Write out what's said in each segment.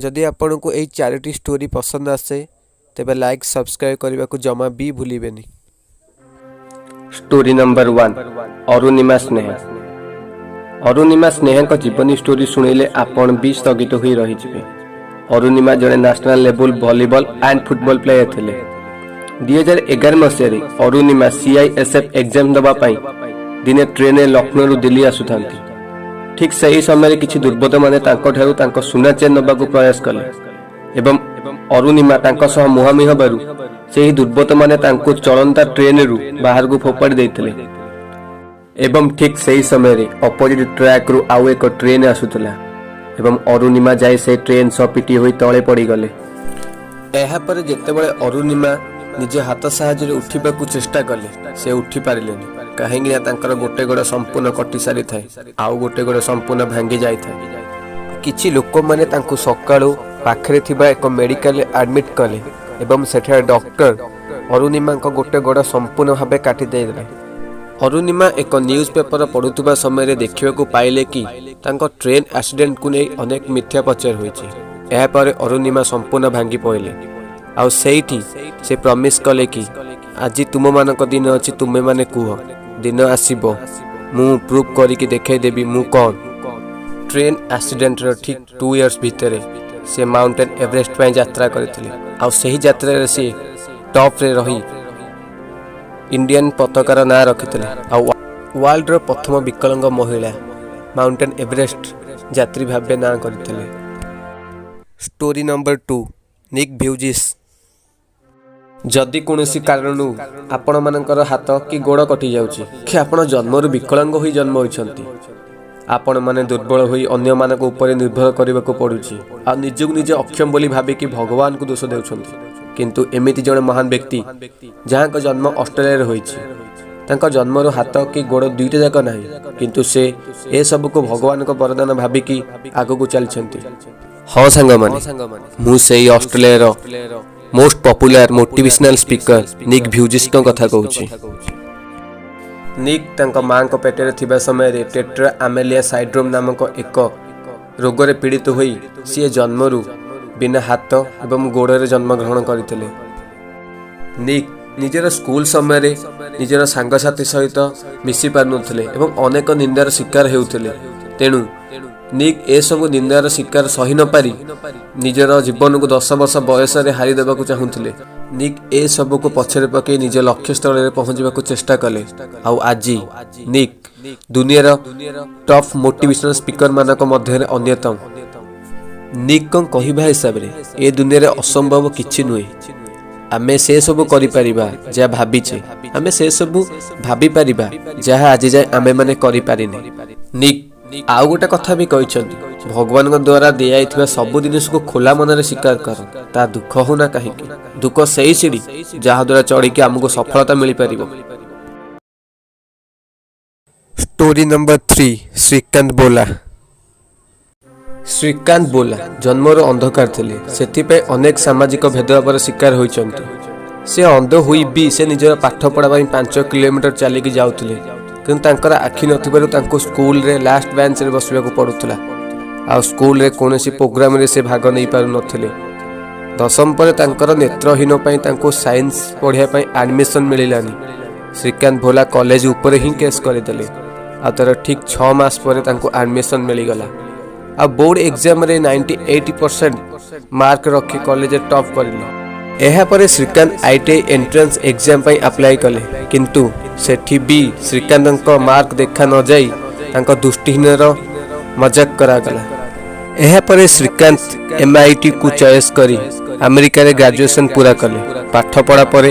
जदि आपण को यही 4टी स्टोरी पसंद आसे तेबे लाइक सब्सक्राइब करने को जमा भी भूलिबेनी। स्टोरी नंबर 1 अरुणिमा स्नेह। अरुणिमा स्नेह का जीवनी स्टोरी शुणिले आपण भी स्थगित होई रही जिवे। अरुणिमा जड़े national level volleyball and football player थिले। 2011 मसीह अरुणिमा CISF एग्जाम दबा पाई दिने ट्रेन लखनऊ दिल्ली आसुथांती। ठीक सही समय किछि दुर्बृत्त माने तांको ठारू तांको सुना चेन नबाकू प्रयास कले एवं अरुणिमा तांको सह मुहांमुही हबारु सेही दुर्बृत्त माने तांको चलंता ट्रेन रु बाहर को फोपाड़ी देथिले एवं ठीक सही समय रे अपोजिट ट्रैक रु आउ एक ट्रेन आसुतला एवं अरुणिमा जाय से ट्रेन सह पिटी होई तळे पड़ी गले। एहा पर जेतेबेले अरुणिमा निज हाथ साहाय्य रे उठिबाकू चेष्टा कले से उठी पारिलेनी कहीं तांकर गोटे गोड़ संपूर्ण कटि सारी थाए आउ गोटे गोड़ संपूर्ण भांगी जाई थाए। किछि लोक माने तांको सकाळो पाखरे थिबा एक मेडिकल एडमिट कले एवं सेठारे डॉक्टर अरुणिमा को गोटे गोड़ संपूर्ण भाबे काटी देले। अरुणिमा एक न्यूज पेपर पढुतबा समय रे देखिबाकू पाइले कि तांको ट्रेन एक्सीडेंट को नै अनेक मिथ्या प्रचार होईछि। एहा पर अरुणिमा संपूर्ण भांगी पड़िले आउ सेठी से प्रॉमिस कले कि आज तुम मानक दिन अच्छी तुम्हें माने कुह दिन आसीबो मु प्रूफ करिकी देखै देबी मु कौन। ट्रेन एक्सीडेंट रो ठीक 2 इयर्स भितर से माउंटेन एवरेस्ट पे यात्रा करथिले आउ सही यात्रा रे से टॉप रे रही इंडियन पताकार ना रखिथिले आउ वर्ल्ड रो प्रथम विकलांग महिला माउंटेन एवरेस्ट यात्री भाबे ना करथिले। स्टोरी नंबर 2 निक भ्यूजिस। जदि कोनोसी कारणु आपण मानकर हाथ कि गोड़ कटि जाउची कि आपण जन्मरु विकलांग होई जन्म होइछंती आपण माने दुर्बल होई अन्य मानक ऊपर निर्भर करबाको पडुची आ निजक निजे अक्षम बोली भाबे कि भगवान को दोष देउछंती। किंतु एमिति जने महान व्यक्ति जहां का जन्म ऑस्ट्रेलिया रे होइची तांका जन्मरु हाथ कि गोड़ दुईटा जाक नाही किंतु से ए सब को भगवान को वरदान भाबी कि आगो को चलछंती। हां सांग माने मु सेही ऑस्ट्रेलिया रो मोस्ट पॉपुलर मोटिवेशनल स्पीकर निक भ्यूजिस कथा कहूची। निक तांका मां को पेटे थिबा समय रे टेट्रा आमेलिया सिंड्रोम नामक एक रोग रे पीड़ित होई सी जन्मरु बिना हाथ एवं गोड़ रे जन्म ग्रहण करथिले। निक निजर स्कूल समय रे निजर सांगसाथी सहित मिसी पारनुथिले एवं अनेक निंदार शिकार हेउथिले। तेणु निक ए सब निंदार शिकार सही न पारी निजर जीवन को 10 वर्ष बयस रे हारी देबा को चाहुथिले। निक ए सब को पछरे पके निज लक्ष्य स्थल रे पहुंचबा को चेष्टा कले आउ आजी निक दुनिया रो टॉप मोटिवेशनल स्पीकर मानक मध्य रे अन्यतम। निक को कहिबा हिसाब रे ए दुनिया रे असंभव किछि नुए आमे से सब करि परिबा जा भाबिछे आमे से सब भाबी परिबा जहा आज जाय आमे माने करि पारिने। निक आउ गोटे कथा भी कहते भगवान द्वारा दिया सब जिनिस को खोला मन रे स्वीकार कर ता दुख होना कहीं दुख सही सीढ़ी जहा द्वारा चढ़ी के आमको सफलता मिल पार। स्टोरी नंबर 3 श्रीकांत बोला। श्रीकांत बोला जन्मर अंधकार थिले सेथिपे अनेक सामाजिक भेदभाव शिकार होइचंती। से अंध हुई भी से निजर पाठ पढ़ा 5 किलोमीटर चलिकी जाउथिले किंतु तांकर आखि नथिबारु तांको स्कूल रे लास्ट बेंच रे बसबाकू पडुथला आ स्कूल रे कोनोसी प्रोग्राम रे से भाग नै पारु नथिले। दशम पर तांकर नेत्रहीन पई तांको साइंस पढ़िया पई एडमिशन मिलिलानी। श्रीकांत भोला कॉलेज ऊपर ही केस करदेले आ तर ठीक 6 मास पर तांको एडमिशन मिली गला आ बोर्ड एग्जाम रे 98% मार्क रखी कॉलेज टॉप करले। एहा पर श्रीकांत ITI एंट्रेंस एग्जाम पई अप्लाई कले किंतु सेठी भी श्रीकांत मार्क देखा न जाई तांको दृष्टिहीन मजाक करा गला। एहा पर श्रीकांत MIT को चॉइस करी अमेरिका रे ग्रेजुएशन पूरा कले। पाठ पढ़ा पर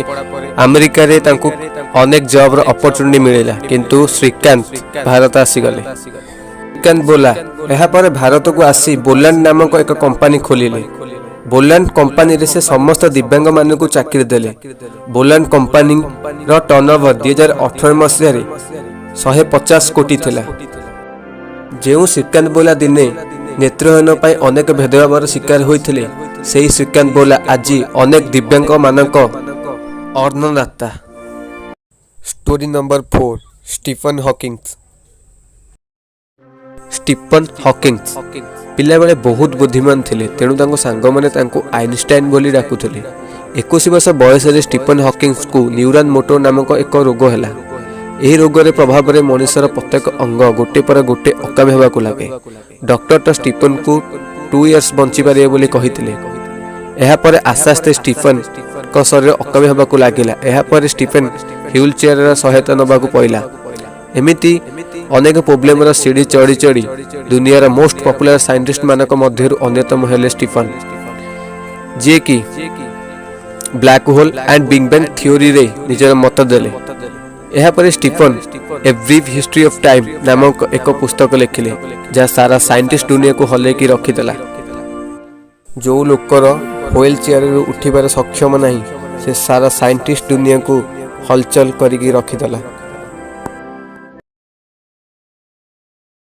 अमेरिका रे तांको अनेक जॉब रो अपॉर्चुनिटी मिलेला किंतु श्रीकांत भारत आसी गले। श्रीकांत बोला एहा पर भारत को आसी बोलैंड नामक एक कंपनी खोलिले। बोलैंड कंपनी रे से समस्त दिव्यांग मान को चाकरी देले। बोलैंड कंपनी रो टर्नओवर 2018 मसीह रे 150 कोटी थिला। जेउ श्रीकांत बोला दिने नेत्रहीन पई अनेक भेदभाव शिकार होइथिले सेही श्रीकांत बोला आज अनेक दिव्यांग मानक अन्नदाता। Story number 4 Stephen Hawking. Stephen Hawking ପିଲାବେଳେ ବହୁତ ବୁଦ୍ଧିମାନ ଥିଲେ, ତେଣୁ ତାଙ୍କ ସାଙ୍ଗମାନେ ତାଙ୍କୁ ଆଇନଷ୍ଟାଇନ୍ ବୋଲି ଡାକୁଥିଲେ। 21 ବର୍ଷ ବୟସରେ ଷ୍ଟିଫେନ୍ ହକିନ୍ସଙ୍କୁ ନ୍ୟୁରାଲ ମୋଟର ନାମକ ଏକ ରୋଗ ହେଲା। ଏହି ରୋଗର ପ୍ରଭାବରେ ମଣିଷର ପ୍ରତ୍ୟେକ ଅଙ୍ଗ ଗୋଟେ ପରେ ଗୋଟେ ଅକାମୀ ହେବାକୁ ଲାଗେ। ଡକ୍ଟର ଷ୍ଟିଫେନ୍ଙ୍କୁ 2 ଇୟର୍ସ ବଞ୍ଚିପାରିବେ ବୋଲି କହିଥିଲେ। ଏହାପରେ ଆସ୍ତେ ଆସ୍ତେ ଷ୍ଟିଫେନ୍ଙ୍କ ଶରୀର ଅକାମୀ ହେବାକୁ ଲାଗିଲା। ଏହାପରେ ଷ୍ଟିଫେନ୍ ହ୍ୱିଲ୍ ଚେୟାରର ସହାୟତା ନେବାକୁ ପଡ଼ିଲା। ଏମିତି ଅନେକ ପ୍ରୋବ୍ଲେମର ସିଡ଼ି ଚଢ଼ି ଚଢ଼ି ଦୁନିଆର ମୋଷ୍ଟ ପପୁଲାର ସାଇଣ୍ଟିଷ୍ଟ ମାନଙ୍କ ମଧ୍ୟରୁ ଅନ୍ୟତମ ହେଲେ ଷ୍ଟିଫେନ୍, ଯିଏକି ବ୍ଲାକ୍ ହୋଲ୍ ଆଣ୍ଡ ବିଗ୍ ବ୍ୟାଙ୍ଗ ଥିଓରିରେ ନିଜର ମତ ଦେଲେ। ଏହାପରେ Stephen A brief history of time ନାମକ ଏକ ପୁସ୍ତକ ଲେଖିଲେ, ଯାହା ସାରା ସାଇଣ୍ଟିଷ୍ଟ ଦୁନିଆକୁ ହଲେଇକି ରଖିଦେଲା। ଯେଉଁ ଲୋକର ହ୍ୱିଲ୍ ଚେୟାରରୁ ଉଠିବାର ସକ୍ଷମ ନାହିଁ, ସେ ସାରା ସାଇଣ୍ଟିଷ୍ଟ ଦୁନିଆକୁ ହଲଚଲ କରିକି ରଖିଦେଲା।